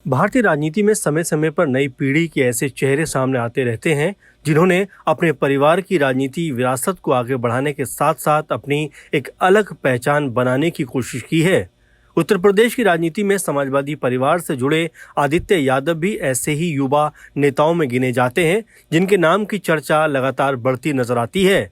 भारतीय राजनीति में समय समय पर नई पीढ़ी के ऐसे चेहरे सामने आते रहते हैं जिन्होंने अपने परिवार की राजनीति विरासत को आगे बढ़ाने के साथ साथ अपनी एक अलग पहचान बनाने की कोशिश की है। उत्तर प्रदेश की राजनीति में समाजवादी परिवार से जुड़े आदित्य यादव भी ऐसे ही युवा नेताओं में गिने जाते हैं जिनके नाम की चर्चा लगातार बढ़ती नजर आती है।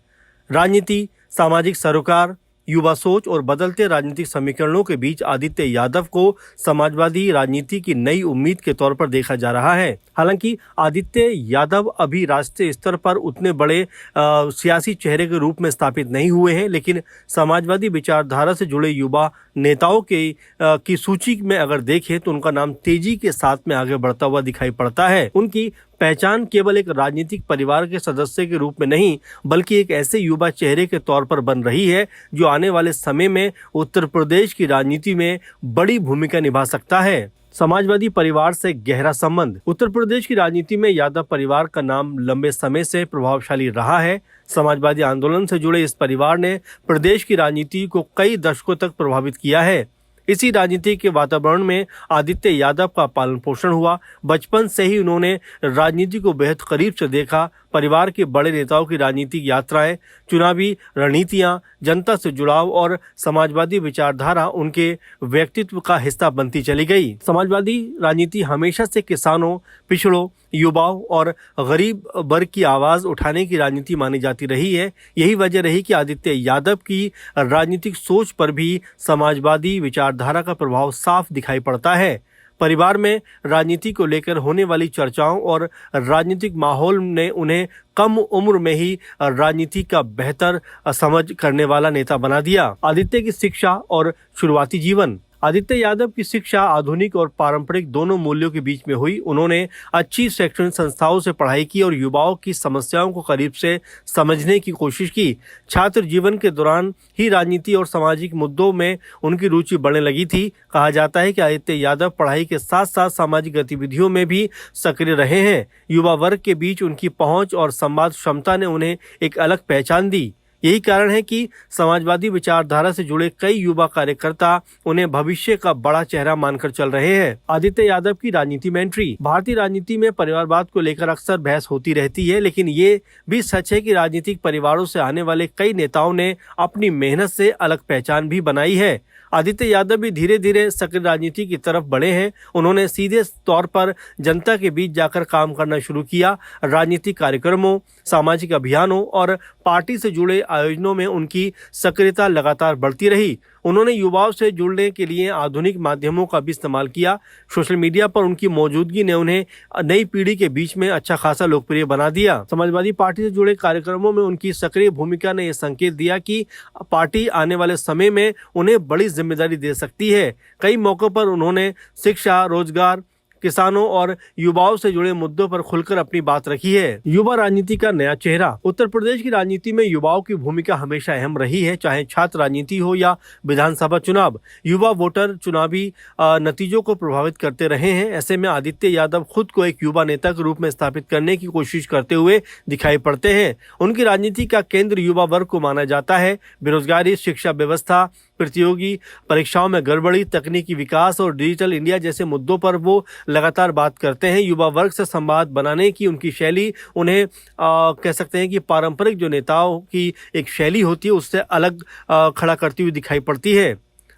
राजनीति, सामाजिक सरोकार, युवा सोच और बदलते राजनीतिक समीकरणों के बीच आदित्य यादव को समाजवादी राजनीति की नई उम्मीद के तौर पर देखा जा रहा है। हालांकि आदित्य यादव अभी राष्ट्रीय स्तर पर उतने बड़े सियासी चेहरे के रूप में स्थापित नहीं हुए हैं, लेकिन समाजवादी विचारधारा से जुड़े युवा नेताओं की सूची में अगर देखें तो उनका नाम तेजी के साथ में आगे बढ़ता हुआ दिखाई पड़ता है। उनकी पहचान केवल एक राजनीतिक परिवार के सदस्य के रूप में नहीं बल्कि एक ऐसे युवा चेहरे के तौर पर बन रही है जो आने वाले समय में उत्तर प्रदेश की राजनीति में बड़ी भूमिका निभा सकता है। समाजवादी परिवार से गहरा संबंध। उत्तर प्रदेश की राजनीति में यादव परिवार का नाम लंबे समय से प्रभावशाली रहा है। समाजवादी आंदोलन से जुड़े इस परिवार ने प्रदेश की राजनीति को कई दशकों तक प्रभावित किया है। इसी राजनीति के वातावरण में आदित्य यादव का पालन पोषण हुआ। बचपन से ही उन्होंने राजनीति को बेहद करीब से देखा। परिवार के बड़े नेताओं की राजनीतिक यात्राएं, चुनावी रणनीतियां, जनता से जुड़ाव और समाजवादी विचारधारा उनके व्यक्तित्व का हिस्सा बनती चली गई। समाजवादी राजनीति हमेशा से किसानों, पिछड़ों, युवाओं और गरीब वर्ग की आवाज उठाने की राजनीति मानी जाती रही है। यही वजह रही कि आदित्य यादव की राजनीतिक सोच पर भी समाजवादी विचारधारा का प्रभाव साफ दिखाई पड़ता है। परिवार में राजनीति को लेकर होने वाली चर्चाओं और राजनीतिक माहौल ने उन्हें कम उम्र में ही राजनीति का बेहतर समझ करने वाला नेता बना दिया। आदित्य की शिक्षा और शुरुआती जीवन। आदित्य यादव की शिक्षा आधुनिक और पारंपरिक दोनों मूल्यों के बीच में हुई। उन्होंने अच्छी शैक्षणिक संस्थाओं से पढ़ाई की और युवाओं की समस्याओं को करीब से समझने की कोशिश की। छात्र जीवन के दौरान ही राजनीति और सामाजिक मुद्दों में उनकी रुचि बढ़ने लगी थी। कहा जाता है कि आदित्य यादव पढ़ाई के साथ साथ सामाजिक गतिविधियों में भी सक्रिय रहे हैं। युवा वर्ग के बीच उनकी पहुंच और संवाद क्षमता ने उन्हें एक अलग पहचान दी। यही कारण है कि समाजवादी विचारधारा से जुड़े कई युवा कार्यकर्ता उन्हें भविष्य का बड़ा चेहरा मानकर चल रहे हैं। आदित्य यादव की राजनीति में एंट्री। भारतीय राजनीति में परिवारवाद को लेकर अक्सर बहस होती रहती है, लेकिन ये भी सच है कि राजनीतिक परिवारों से आने वाले कई नेताओं ने अपनी मेहनत से अलग पहचान भी बनाई है। आदित्य यादव भी धीरे धीरे सक्रिय राजनीति की तरफ बढ़े हैं। उन्होंने सीधे तौर पर जनता के बीच जाकर काम करना शुरू किया। राजनीतिक कार्यक्रमों, सामाजिक अभियानों और पार्टी से जुड़े आयोजनों में उनकी सक्रियता लगातार बढ़ती रही। उन्होंने युवाओं से जुड़ने के लिए आधुनिक माध्यमों का भी इस्तेमाल किया। सोशल मीडिया पर उनकी मौजूदगी ने उन्हें नई पीढ़ी के बीच में अच्छा खासा लोकप्रिय बना दिया। समाजवादी पार्टी से जुड़े कार्यक्रमों में उनकी सक्रिय भूमिका ने यह संकेत दिया कि पार्टी आने वाले समय में उन्हें बड़ी जिम्मेदारी दे सकती है। कई मौकों पर उन्होंने शिक्षा, रोजगार, किसानों और युवाओं से जुड़े मुद्दों पर खुलकर अपनी बात रखी है। युवा राजनीति का नया चेहरा। उत्तर प्रदेश की राजनीति में युवाओं की भूमिका हमेशा अहम रही है, चाहे छात्र राजनीति हो या विधानसभा चुनाव। युवा वोटर चुनावी नतीजों को प्रभावित करते रहे हैं। ऐसे में आदित्य यादव खुद को एक युवा नेता के रूप में स्थापित करने की कोशिश करते हुए दिखाई पड़ते हैं। उनकी राजनीति का केंद्र युवा वर्ग को माना जाता है। बेरोजगारी, शिक्षा व्यवस्था, प्रतियोगी परीक्षाओं में गड़बड़ी, तकनीकी विकास और डिजिटल इंडिया जैसे मुद्दों पर वो लगातार बात करते हैं। युवा वर्ग से संवाद बनाने की उनकी शैली उन्हें कह सकते हैं कि पारंपरिक जो नेताओं की एक शैली होती है उससे अलग खड़ा करती हुई दिखाई पड़ती है।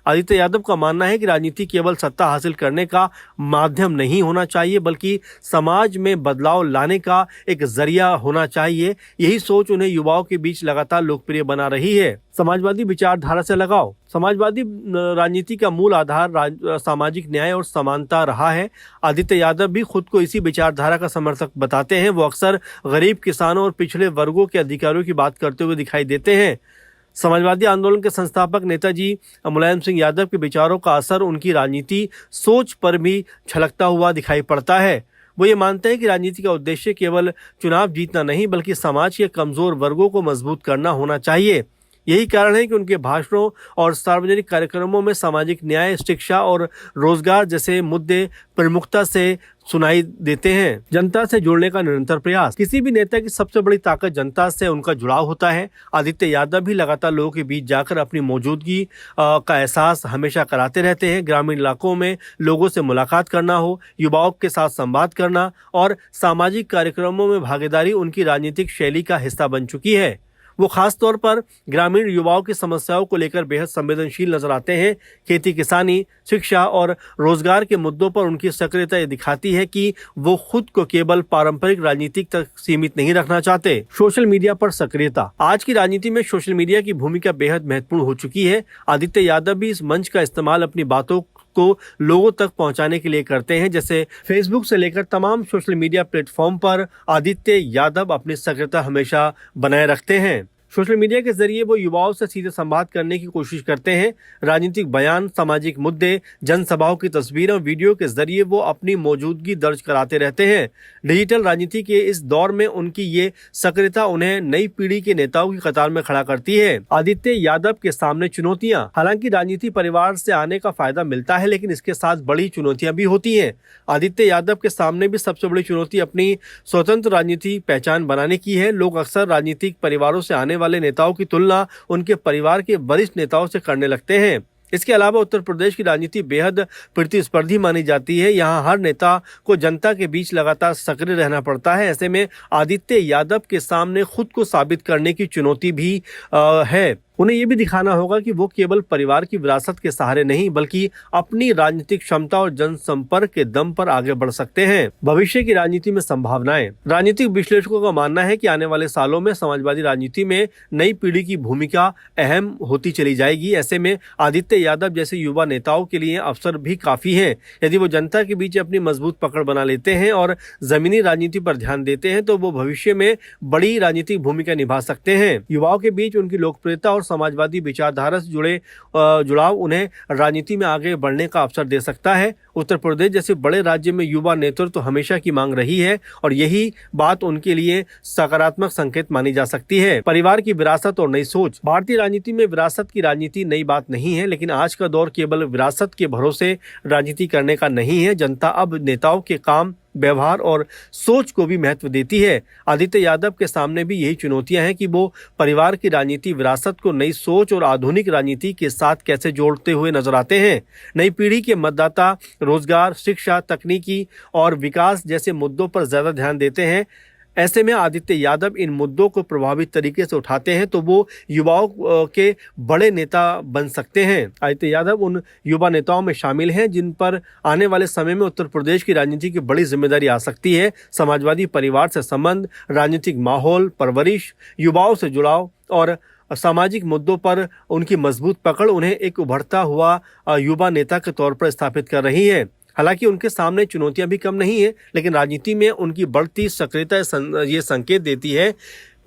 आदित्य यादव का मानना है कि राजनीति केवल सत्ता हासिल करने का माध्यम नहीं होना चाहिए बल्कि समाज में बदलाव लाने का एक जरिया होना चाहिए। यही सोच उन्हें युवाओं के बीच लगातार लोकप्रिय बना रही है। समाजवादी विचारधारा से लगाव। समाजवादी राजनीति का मूल आधार सामाजिक न्याय और समानता रहा है। आदित्य यादव भी खुद को इसी विचारधारा का समर्थक बताते हैं। वो अक्सर गरीब, किसानों और पिछड़े वर्गों के अधिकारों की बात करते हुए दिखाई देते हैं। समाजवादी आंदोलन के संस्थापक नेताजी मुलायम सिंह यादव के विचारों का असर उनकी राजनीति सोच पर भी छलकता हुआ दिखाई पड़ता है। वो ये मानते हैं कि राजनीति का उद्देश्य केवल चुनाव जीतना नहीं बल्कि समाज के कमजोर वर्गों को मजबूत करना होना चाहिए। यही कारण है कि उनके भाषणों और सार्वजनिक कार्यक्रमों में सामाजिक न्याय, शिक्षा और रोजगार जैसे मुद्दे प्रमुखता से सुनाई देते हैं। जनता से जुड़ने का निरंतर प्रयास। किसी भी नेता की सबसे बड़ी ताकत जनता से उनका जुड़ाव होता है। आदित्य यादव भी लगातार लोगों के बीच जाकर अपनी मौजूदगी का एहसास हमेशा कराते रहते हैं। ग्रामीण इलाकों में लोगों से मुलाकात करना हो, युवाओं के साथ संवाद करना और सामाजिक कार्यक्रमों में भागीदारी उनकी राजनीतिक शैली का हिस्सा बन चुकी है। वो खास तौर पर ग्रामीण युवाओं की समस्याओं को लेकर बेहद संवेदनशील नजर आते हैं। खेती किसानी, शिक्षा और रोजगार के मुद्दों पर उनकी सक्रियता ये दिखाती है कि वो खुद को केवल पारंपरिक राजनीति तक सीमित नहीं रखना चाहते। सोशल मीडिया पर सक्रियता। आज की राजनीति में सोशल मीडिया की भूमिका बेहद महत्वपूर्ण हो चुकी है। आदित्य यादव भी इस मंच का इस्तेमाल अपनी बातों को लोगों तक पहुंचाने के लिए करते हैं। जैसे फेसबुक से लेकर तमाम सोशल मीडिया प्लेटफॉर्म पर आदित्य यादव अपनी सक्रियता हमेशा बनाए रखते हैं। सोशल मीडिया के जरिए वो युवाओं से सीधे संवाद करने की कोशिश करते हैं। राजनीतिक बयान, सामाजिक मुद्दे, जनसभाओं की तस्वीरें और वीडियो के जरिए वो अपनी मौजूदगी दर्ज कराते रहते हैं। डिजिटल राजनीति के इस दौर में उनकी ये सक्रियता उन्हें नई पीढ़ी के नेताओं की कतार में खड़ा करती है। आदित्य यादव के सामने चुनौतियां। हालांकि राजनीति परिवार से आने का फायदा मिलता है, लेकिन इसके साथ बड़ी चुनौतियां भी होती हैं। आदित्य यादव के सामने भी सबसे बड़ी चुनौती अपनी स्वतंत्र राजनीति पहचान बनाने की है। लोग अक्सर राजनीतिक परिवारों से आने वाले नेताओं की तुलना उनके परिवार के वरिष्ठ नेताओं से करने लगते हैं। इसके अलावा उत्तर प्रदेश की राजनीति बेहद प्रतिस्पर्धी मानी जाती है। यहाँ हर नेता को जनता के बीच लगातार सक्रिय रहना पड़ता है। ऐसे में आदित्य यादव के सामने खुद को साबित करने की चुनौती भी है। उन्हें ये भी दिखाना होगा कि वो केवल परिवार की विरासत के सहारे नहीं, बल्कि अपनी राजनीतिक क्षमता और जनसंपर्क के दम पर आगे बढ़ सकते हैं। भविष्य की राजनीति में संभावनाएं। राजनीतिक विश्लेषकों का मानना है कि आने वाले सालों में समाजवादी राजनीति में नई पीढ़ी की भूमिका अहम होती चली जाएगी। ऐसे में आदित्य यादव जैसे युवा नेताओं के लिए अवसर भी काफी हैं। यदि वो जनता के बीच अपनी मजबूत पकड़ बना लेते हैं और जमीनी राजनीति पर ध्यान देते हैं, तो वो भविष्य में बड़ी राजनीतिक भूमिका निभा सकते हैं। युवाओं के बीच उनकी लोकप्रियता और समाजवादी विचारधारा से जुड़ाव उन्हें राजनीति में आगे बढ़ने का अवसर दे सकता है। उत्तर प्रदेश जैसे बड़े राज्य में युवा नेतृत्व तो हमेशा की मांग रही है और यही बात उनके लिए सकारात्मक संकेत मानी जा सकती है। परिवार की विरासत और नई सोच। भारतीय राजनीति में विरासत की राजनीति नई बात नहीं है, लेकिन आज का दौर केवल विरासत के भरोसे राजनीति करने का नहीं है। जनता अब नेताओं के काम, व्यवहार और सोच को भी महत्व देती है। आदित्य यादव के सामने भी यही चुनौतियां हैं कि वो परिवार की राजनीति विरासत को नई सोच और आधुनिक राजनीति के साथ कैसे जोड़ते हुए नजर आते हैं। नई पीढ़ी के मतदाता रोजगार, शिक्षा, तकनीकी और विकास जैसे मुद्दों पर ज्यादा ध्यान देते हैं। ऐसे में आदित्य यादव इन मुद्दों को प्रभावित तरीके से उठाते हैं तो वो युवाओं के बड़े नेता बन सकते हैं। आदित्य यादव उन युवा नेताओं में शामिल हैं जिन पर आने वाले समय में उत्तर प्रदेश की राजनीति की बड़ी जिम्मेदारी आ सकती है। समाजवादी परिवार से संबंध, राजनीतिक माहौल, परवरिश, युवाओं से जुड़ाव और सामाजिक मुद्दों पर उनकी मजबूत पकड़ उन्हें एक उभरता हुआ युवा नेता के तौर पर स्थापित कर रही है। हालांकि उनके सामने चुनौतियां भी कम नहीं है, लेकिन राजनीति में उनकी बढ़ती सक्रियता ये संकेत देती है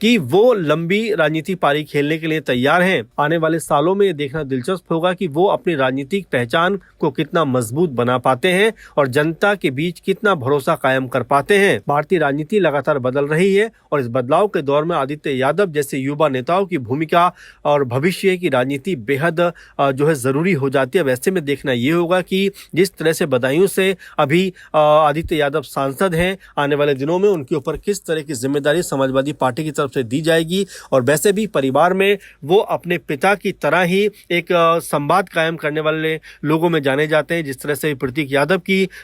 कि वो लंबी राजनीति पारी खेलने के लिए तैयार हैं। आने वाले सालों में ये देखना दिलचस्प होगा कि वो अपनी राजनीतिक पहचान को कितना मजबूत बना पाते हैं और जनता के बीच कितना भरोसा कायम कर पाते हैं। भारतीय राजनीति लगातार बदल रही है और इस बदलाव के दौर में आदित्य यादव जैसे युवा नेताओं की भूमिका और भविष्य की राजनीति बेहद जरूरी हो जाती है। वैसे में देखना ये होगा कि जिस तरह से बदायूं से अभी आदित्य यादव सांसद हैं, आने वाले दिनों में उनके ऊपर किस तरह की जिम्मेदारी समाजवादी पार्टी की तरफ से दी जाएगी। और वैसे भी परिवार में वो अपने पिता की तरह ही एक संवाद कायम करने वाले लोगों में जाने जाते हैं। जिस तरह से प्रतीक यादव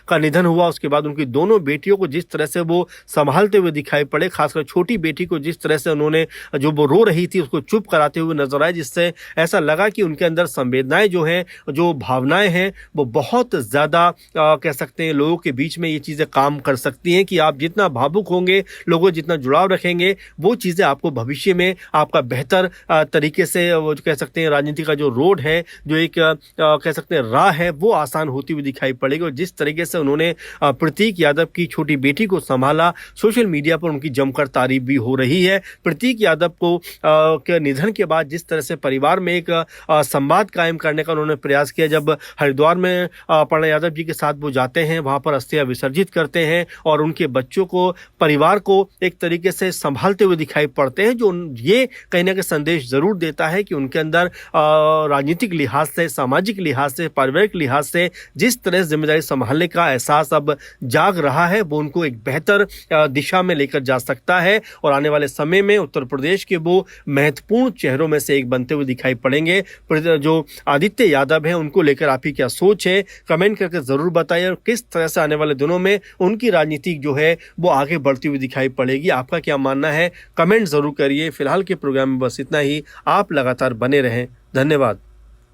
का निधन हुआ, उसके बाद उनकी दोनों बेटियों को जिस तरह से वो संभालते हुए दिखाई पड़े, खासकर छोटी बेटी को जिस तरह से उन्होंने जो वो रो रही थी उसको चुप कराते हुए नजर आए, जिससे ऐसा लगा कि उनके अंदर संवेदनाएं जो हैं, जो भावनाएं हैं, वो बहुत ज्यादा कह सकते हैं लोगों के बीच में ये चीजें काम कर सकती हैं कि आप जितना भावुक होंगे, लोगों जितना जुड़ाव रखेंगे, वो चीजें आपको भविष्य में आपका बेहतर तरीके से वो कह सकते हैं राजनीति का जो रोड है, जो एक कह सकते हैं राह है, वो आसान होती हुई दिखाई पड़ेगी। और जिस तरीके से उन्होंने प्रतीक यादव की छोटी बेटी को संभाला, सोशल मीडिया पर उनकी जमकर तारीफ भी हो रही है। प्रतीक यादव को के निधन के बाद जिस तरह से परिवार में एक संवाद कायम करने का उन्होंने प्रयास किया, जब हरिद्वार में प्रणय यादव जी के साथ वो जाते हैं, वहां पर अस्थियां विसर्जित करते हैं और उनके बच्चों को, परिवार को एक तरीके से संभालते हुए दिखाई दिखाई पड़ते हैं, जो ये कहीं ना कहीं संदेश जरूर देता है कि उनके अंदर राजनीतिक लिहाज से, सामाजिक लिहाज से, पारिवारिक लिहाज से जिस तरह से जिम्मेदारी संभालने का एहसास अब जाग रहा है, वो उनको एक बेहतर दिशा में लेकर जा सकता है और आने वाले समय में उत्तर प्रदेश के वो महत्वपूर्ण चेहरों में से एक बनते हुए दिखाई पड़ेंगे। जो आदित्य यादव हैं, उनको लेकर आप ही क्या सोच है, कमेंट करके जरूर बताइए, और किस तरह से आने वाले दिनों में उनकी राजनीति जो है वो आगे बढ़ती हुई दिखाई पड़ेगी। आपका क्या मानना है, कमेंट जरूर करिए। फिलहाल के प्रोग्राम में बस इतना ही। आप लगातार बने रहें। धन्यवाद।